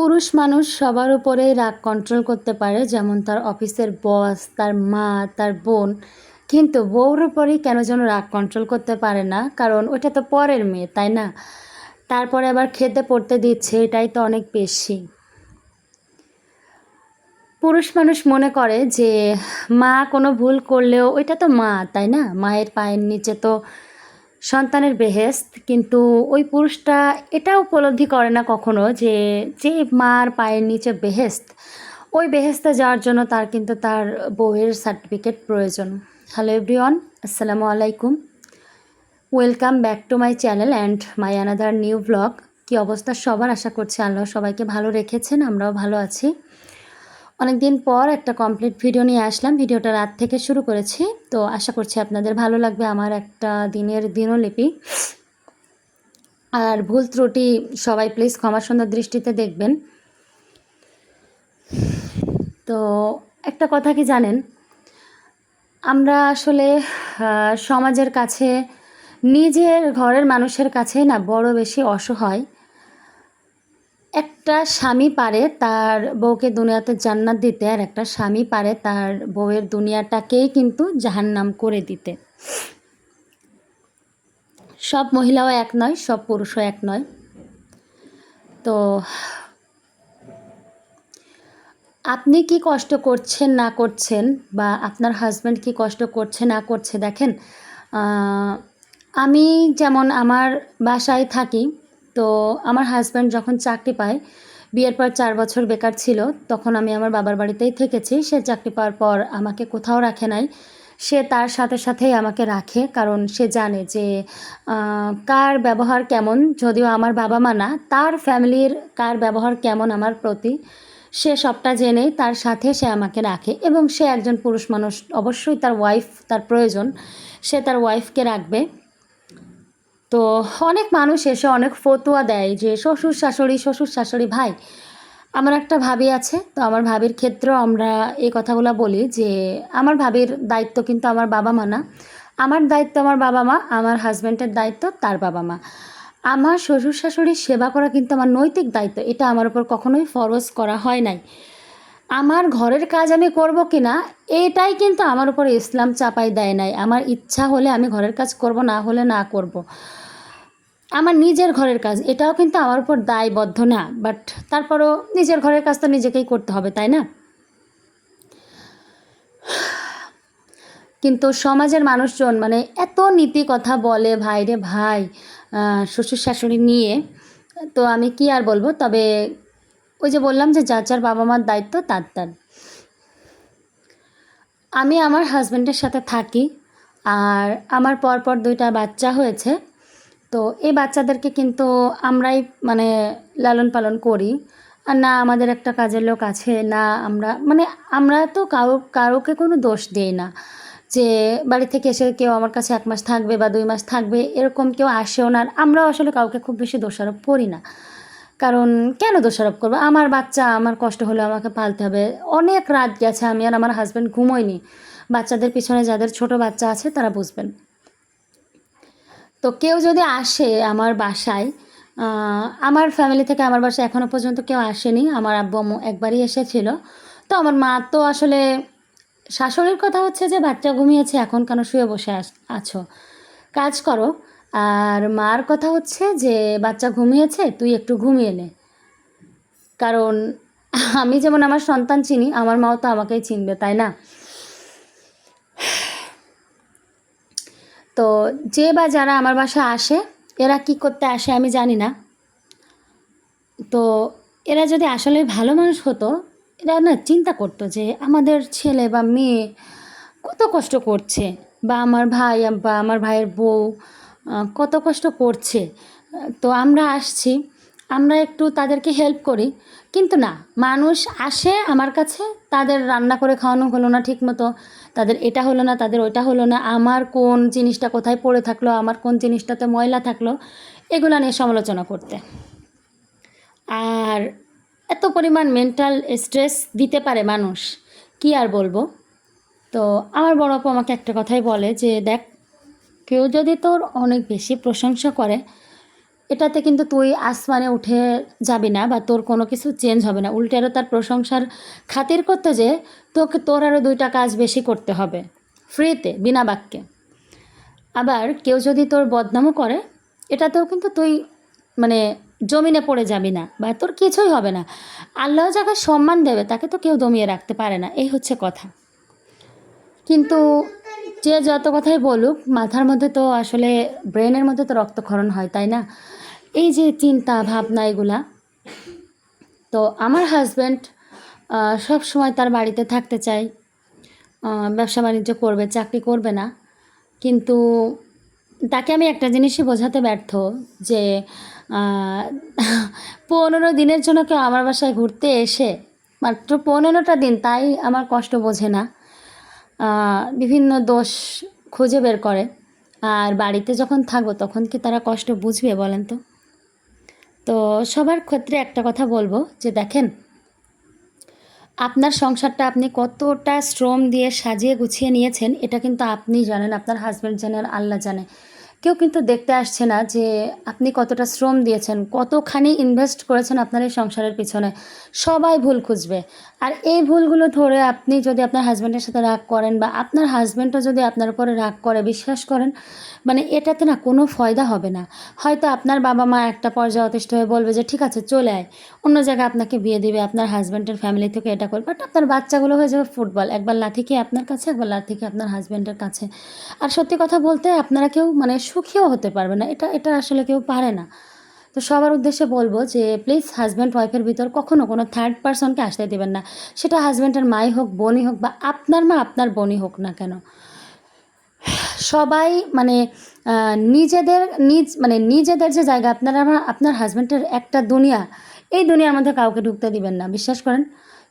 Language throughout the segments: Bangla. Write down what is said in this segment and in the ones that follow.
পুরুষ মানুষ সবার উপরেই রাগ কন্ট্রোল করতে পারে, যেমন তার অফিসের বস, তার মা, তার বোন। কিন্তু বউর উপরেই কেন যেন রাগ কন্ট্রোল করতে পারে না, কারণ ওটা তো পরের মেয়ে, তাই না? তারপরে আবার খেতে পড়তে দিচ্ছে, এটাই তো অনেক বেশি। পুরুষ মানুষ মনে করে যে মা কোনো ভুল করলেও ওইটা তো মা, তাই না? মায়ের পায়ের নিচে তো সন্তানের বেহেশত। কিন্তু ওই পুরুষটা এটা উপলব্ধি করে না কখনো যে যে মার পায়ের নিচে বেহেশত, ওই বেহেশতে যাওয়ার জন্য তার কিন্তু তার বউয়ের সার্টিফিকেট প্রয়োজন। হ্যালো এভরিওয়ান, আসসালামু আলাইকুম। Welcome back to my channel and my another new blog. কী অবস্থা সবার? আশা করছি আল্লাহ সবাইকে ভালো রেখেছেন, আমরাও ভালো আছি। অনেক দিন পর একটা কমপ্লিট ভিডিও নিয়ে আসলাম। ভিডিওটা রাত থেকে শুরু করেছি, তো আশা করছি আপনাদের ভালো লাগবে। আমার একটা দিনের দিনলিপি, আর ভুল ত্রুটি সবাই প্লিজ ক্ষমা সুন্দর দৃষ্টিতে দেখবেন। তো একটা কথা কি জানেন, আমরা আসলে সমাজের কাছে, নিজের ঘরের মানুষের কাছে না বড় বেশি অসহায়। একটা স্বামী পারে তার বউকে দুনিয়াতে জান্নাত দিতে, আর একটা স্বামী পারে তার বউয়ের দুনিয়াটাকেই কিন্তু জাহান্নাম করে দিতে। সব মহিলাও এক নয়, সব পুরুষও এক নয়। তো আপনি কি কষ্ট করছেন না করছেন, বা আপনার হাজব্যান্ড কি কষ্ট করছে না করছে, দেখেন আমি যেমন আমার বাসায় থাকি, তো আমার হাজব্যান্ড যখন চাকরি পায়, বিয়ের পর 4 বছর বেকার ছিল, তখন আমি আমার বাবার বাড়িতেই থেকেছি। সে চাকরি পাওয়ার পর আমাকে কোথাও রাখে নাই, সে তার সাথে সাথেই আমাকে রাখে, কারণ সে জানে যে কার ব্যবহার কেমন। যদিও আমার বাবা মা না, তার ফ্যামিলির কার ব্যবহার কেমন আমার প্রতি, সে সবটা জেনেই তার সাথে সে আমাকে রাখে। এবং সে একজন পুরুষ মানুষ, অবশ্যই তার ওয়াইফ তার প্রয়োজন, সে তার ওয়াইফকে রাখবে। তো অনেক মানুষ এসে অনেক ফতুয়া দেয় যে শ্বশুর শাশুড়ি ভাই। আমার একটা ভাবি আছে, তো আমার ভাবির ক্ষেত্রেও আমরা এই কথাগুলো বলি যে আমার ভাবির দায়িত্ব কিন্তু আমার বাবা মা না, আমার দায়িত্ব আমার বাবা মা, আমার হাজব্যান্ডের দায়িত্ব তার বাবা মা। আমার শ্বশুর শাশুড়ির সেবা করা কিন্তু আমার নৈতিক দায়িত্ব, এটা আমার উপর কখনোই ফরজ করা হয় নাই। আমার ঘরের কাজ আমি করব কি না, এটাই কিন্তু আমার উপর ইসলাম চাপাই দেয় নাই। আমার ইচ্ছা হলে আমি ঘরের কাজ করব, না হলে না করব। আমার নিজের ঘরের কাজ, এটাও কিন্তু আমার উপর দায়বদ্ধ না, বাট তারপরও নিজের ঘরের কাজ তো নিজেকেই করতে হবে, তাই না? কিন্তু সমাজের মানুষজন মানে এত নীতি কথা বলে ভাই রে ভাই, শ্বশুর শাশুড়ি নিয়ে। তো আমি কি আর বলবো, তবে ওই যে বললাম যে যার যার বাবা মার দায়িত্ব তার তার। আমি আমার হাজব্যান্ডের সাথে থাকি, আর আমার পরপর 2টা বাচ্চা হয়েছে। তো এই বাচ্চাদেরকে কিন্তু আমরাই মানে লালন পালন করি। আর না আমাদের একটা কাজের লোক আছে, না আমরা তো কারোকে কোনো দোষ দেই না যে বাড়ি থেকে এসে কেউ আমার কাছে 1 মাস থাকবে বা 2 মাস থাকবে, এরকম কেউ আসেও না। আর আমরাও আসলে কাউকে খুব বেশি দোষারোপ করি না, কারণ কেন দোষারোপ করবো? আমার বাচ্চা, আমার কষ্ট হলে আমাকে পালতে হবে। অনেক রাত গেছে, আমি আর আমার হাজব্যান্ড ঘুমোইনি। বাচ্চাদের পিছনে যাদের ছোট বাচ্চা আছে তারা বুঝবেন। তো কেউ যদি আসে আমার বাসায়, আমার ফ্যামিলি থেকে আমার বাসায় এখনও পর্যন্ত কেউ আসেনি। আমার আব্বু আম্মু একবারই এসেছিল। তো আমার মা তো আসলে, শাশুড়ির কথা হচ্ছে যে বাচ্চা ঘুমিয়েছে, এখন কেন শুয়ে বসে আছো, কাজ করো। আর মার কথা হচ্ছে যে বাচ্চা ঘুমিয়েছে, তুই একটু ঘুমিয়ে নে। কারণ আমি যেমন আমার সন্তান চিনি, আমার মাও তো আমাকেই চিনবে, তাই না? তো যে বা যারা আমার বাসায় আসে, এরা কি করতে আসে আমি জানি না। তো এরা যদি আসলে ভালো মানুষ হতো, এরা না চিন্তা করতো যে আমাদের ছেলে বা মেয়ে কত কষ্ট করছে, বা আমার ভাই বা আমার ভাইয়ের বউ কত কষ্ট করছে। তো আমরা আসছি, আমরা একটু তাদেরকে হেল্প করি। কিন্তু না, মানুষ আসে আমার কাছে, তাদের রান্না করে খাওয়ানো হলো না ঠিকমতো, তাদের এটা হলো না, তাদের ওইটা হলো না, আমার কোন জিনিসটা কোথায় পড়ে থাকলো, আমার কোন জিনিসটাতে ময়লা থাকলো, এগুলো নিয়ে সমালোচনা করতে। আর এত পরিমাণ মেন্টাল স্ট্রেস দিতে পারে মানুষ, কি আর বলবো। তো আমার বড় আপু আমাকে একটা কথাই বলে যে দেখ, কেউ যদি তোর অনেক বেশি প্রশংসা করে, এটাতে কিন্তু তুই আসমানে উঠে যাবি না বা তোর কোনো কিছু চেঞ্জ হবে না, উল্টে আরও তার প্রশংসার খাতির করতে যে তোর আরও 2টা কাজ বেশি করতে হবে ফ্রিতে, বিনা বাক্যে। আবার কেউ যদি তোর বদনামও করে, এটাতেও কিন্তু তুই মানে জমিনে পড়ে যাবি না বা তোর কিছুই হবে না। আল্লাহ যাকে সম্মান দেবে তাকে তো কেউ দমিয়ে রাখতে পারে না, এই হচ্ছে কথা। কিন্তু যে যত কথাই বলুক, মাথার মধ্যে তো আসলে ব্রেনের মধ্যে তো রক্তক্ষরণ হয়, তাই না? এই যে চিন্তা ভাবনা এগুলা, তো আমার হাজব্যান্ড সব সময় তার বাড়িতে থাকতে চায়, ব্যবসা বাণিজ্য করবে, চাকরি করবে না। কিন্তু তাকে আমি একটা জিনিসই বোঝাতে ব্যর্থ যে 15 দিনের জন্য কেউ আমার বাসায় ঘুরতে এসে, মাত্র 15টা দিন, তাই আমার কষ্ট বোঝে না, বিভিন্ন দোষ খুঁজে বের করে। আর বাড়িতে যখন থাকবো তখন কি তারা কষ্ট বুঝবে বলেন তো? তো সবার ক্ষেত্রে একটা কথা বলবো যে দেখেন, আপনার সংসারটা আপনি কতটা শ্রম দিয়ে সাজিয়ে গুছিয়ে নিয়েছেন এটা কিন্তু আপনি জানেন, আপনার হাজব্যান্ড জানে, আর আল্লাহ জানে। কেউ কিন্তু দেখতে আসছে না যে আপনি কতটা শ্রম দিয়েছেন, কতখানি ইনভেস্ট করেছেন আপনার এই সংসারের পিছনে। সবাই ভুল খুঁজবে, আর এই ভুলগুলো ধরে আপনি যদি আপনার হাজব্যান্ডের সাথে রাগ করেন বা আপনার হাজব্যান্ডও যদি আপনার উপরে রাগ করে, বিশ্বাস করেন মানে এটাতে না কোনো ফয়দা হবে না। হয়তো আপনার বাবা মা একটা পর্যায়ে অতিষ্ঠ হয়ে বলবে যে ঠিক আছে চলে আয়, অন্য জায়গায় আপনাকে বিয়ে দিবে, আপনার হাজব্যান্ডের ফ্যামিলি থেকে এটা করবে, বাট আপনার বাচ্চাগুলো হয়ে যাবে ফুটবল, একবার লাথি খেয়ে আপনার কাছে, একবার লাথি খেয়ে আপনার হাজব্যান্ডের কাছে। আর সত্যি কথা বলতে আপনারা কেউ মানে সুখীও হতে পারবে না, এটা আসলে কেউ পারে না। তো সবার উদ্দেশ্যে বলবো যে প্লিজ হাজব্যান্ড ওয়াইফের ভিতর কখনো কোনো থার্ড পারসনকে আসতে দেবেন না। সেটা হাজব্যান্ডের মাই হোক, বোনই হোক, বা আপনার মা আপনার বোনই হোক না কেন, সবাই মানে নিজেদের যে জায়গা, আপনার হাজব্যান্ডের একটা দুনিয়া, এই দুনিয়ার মধ্যে কাউকে ঢুকতে দিবেন না। বিশ্বাস করেন,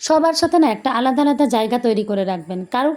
সবার সাথে না একটা আলাদা আলাদা জায়গা তৈরি করে রাখবেন, কারো